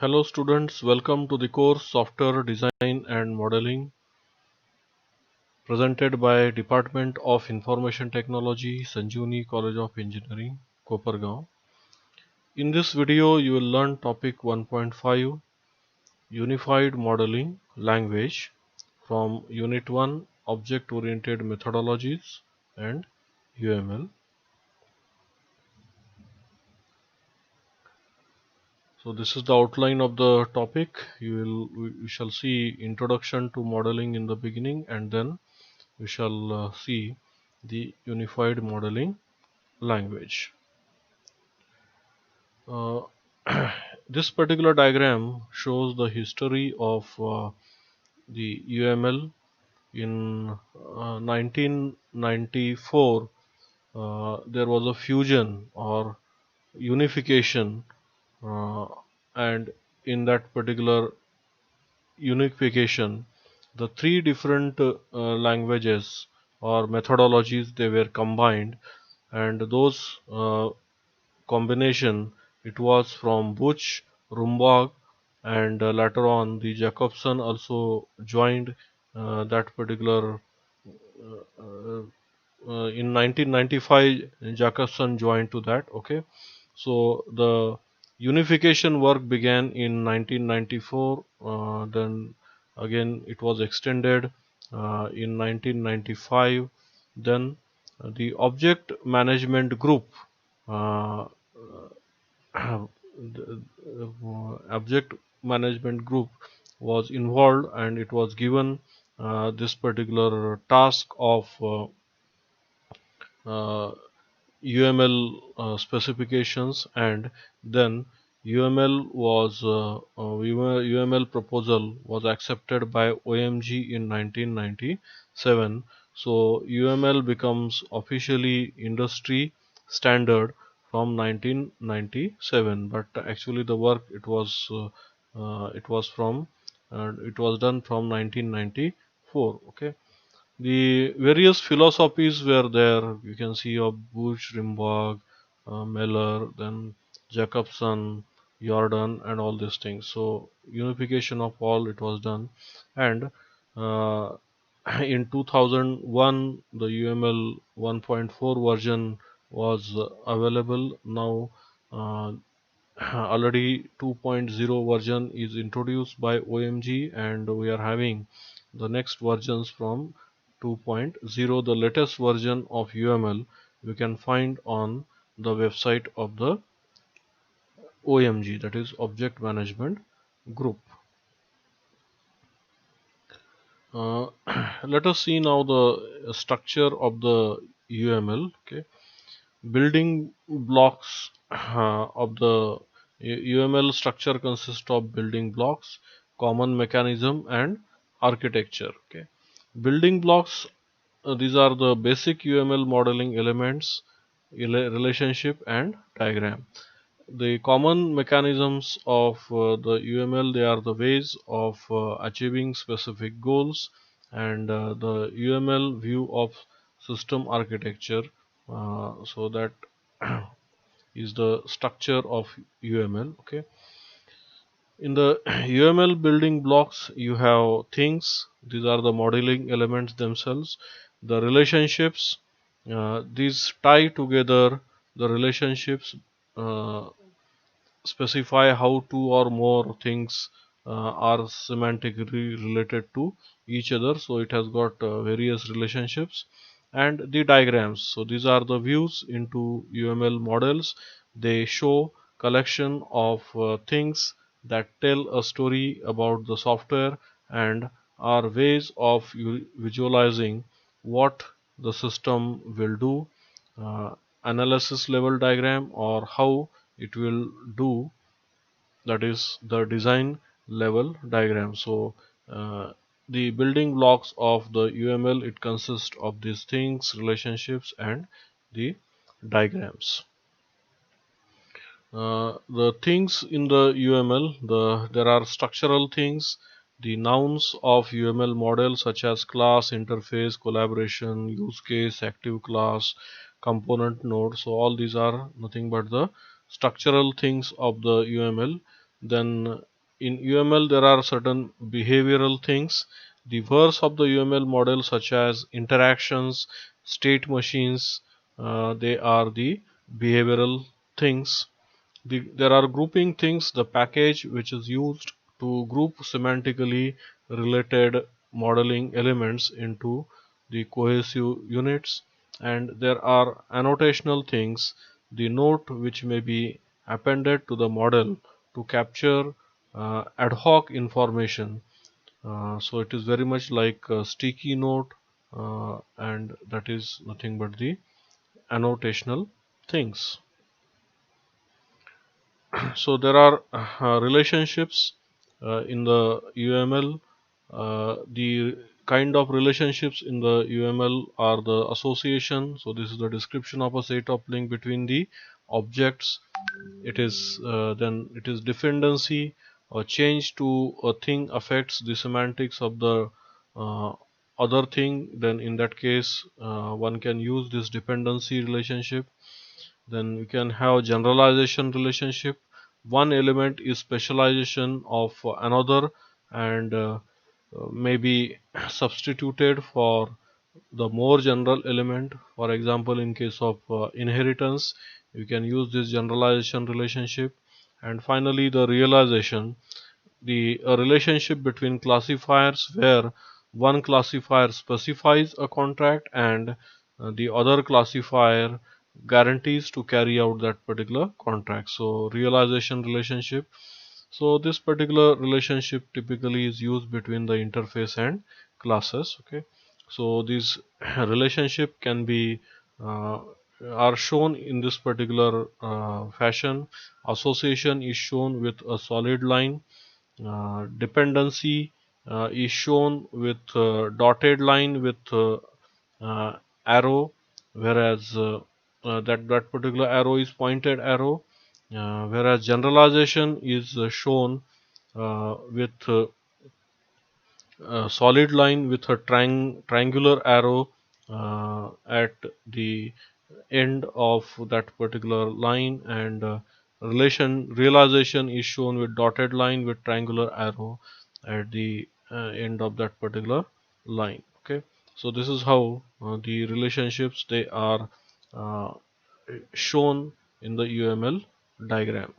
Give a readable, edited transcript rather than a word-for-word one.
Hello students, welcome to the course Software Design and Modeling presented by Department of Information Technology, Sanjeevani College of Engineering, Kopargaon. In this video, you will learn topic 1.5 Unified Modeling Language from Unit 1 Object Oriented Methodologies and UML. So this is the outline of the topic. We shall see introduction to modeling in the beginning, and then we shall see the unified modeling language. Uh, this particular diagram shows the history of the UML. In 1994, there was a fusion or unification, uh, and in that particular unification, the three different languages or methodologies, they were combined, and those combination, it was from Buch, Rumbach, and later on the Jacobson also joined that particular in 1995. Jacobson joined to that. Okay, so the unification work began in 1994. Then again it was extended in 1995. Then the object management group, uh, the object management group was involved, and it was given this particular task of UML specifications, and then UML proposal was accepted by OMG in 1997. So UML becomes officially industry standard from 1997, but actually the work, it was done from 1994. Okay, the various philosophies were there. You can see of Bush, Rimbaud, Meller, then Jacobson, Jordan, and all these things. So unification of all, it was done, and uh, in 2001 the UML 1.4 version was available. Now uh, already 2.0 version is introduced by OMG, and we are having the next versions from 2.0. The latest version of UML we can find on the website of the OMG, that is Object Management Group. Uh, let us see now the structure of the UML. Okay, building blocks of the UML structure consists of building blocks, common mechanism, and architecture. Okay, building blocks, these are the basic UML modeling elements, relationship, and diagram. The common mechanisms of the UML, they are the ways of achieving specific goals, and the UML view of system architecture. So that is the structure of UML. Okay, in the UML building blocks, you have things. These are the modeling elements themselves. The relationships, these tie together the relationships, uh, specify how two or more things are semantically related to each other. So it has got various relationships. And the diagrams, so these are the views into UML models. They show collection of things that tell a story about the software, and are ways of visualizing what the system will do. uh, Analysis level diagram, or how it will do, that is the design level diagram. So uh, the building blocks of the UML, it consists of these things, relationships, and the diagrams. The things in the UML, there are structural things, the nouns of UML model, such as class, interface, collaboration, use case, active class, component node. So all these are nothing but the structural things of the UML. Then in UML there are certain behavioral things. The verse of the UML model, such as interactions, state machines, they are the behavioral things. There are grouping things, the package which is used to group semantically related modeling elements into the cohesive units, and there are annotational things, the note which may be appended to the model to capture ad hoc information. So it is very much like a sticky note, and that is nothing but the annotational things. So there are relationships in the UML. The kind of relationships in the UML are the association. So this is the description of a set of link between the objects. It is then it is dependency. A change to a thing affects the semantics of the uh, other thing. Then in that case, one can use this dependency relationship. Then we can have generalization relationship. One element is specialization of another, and may be substituted for the more general element. For example, in case of inheritance, you can use this generalization relationship. And finally, the realization, the a relationship between classifiers where one classifier specifies a contract and the other classifier guarantees to carry out that particular contract. So realization relationship. So this particular relationship typically is used between the interface and classes. Okay, so this relationship can be uh, are shown in this particular fashion. Association is shown with a solid line. Dependency is shown with dotted line with uh, arrow, whereas that particular arrow is pointed arrow, whereas generalization is shown with a solid line with a triangular arrow at the end of that particular line, and relation realization is shown with dotted line with triangular arrow at the end of that particular line. Okay, so this is how the relationships they are uh, shown in the UML diagram.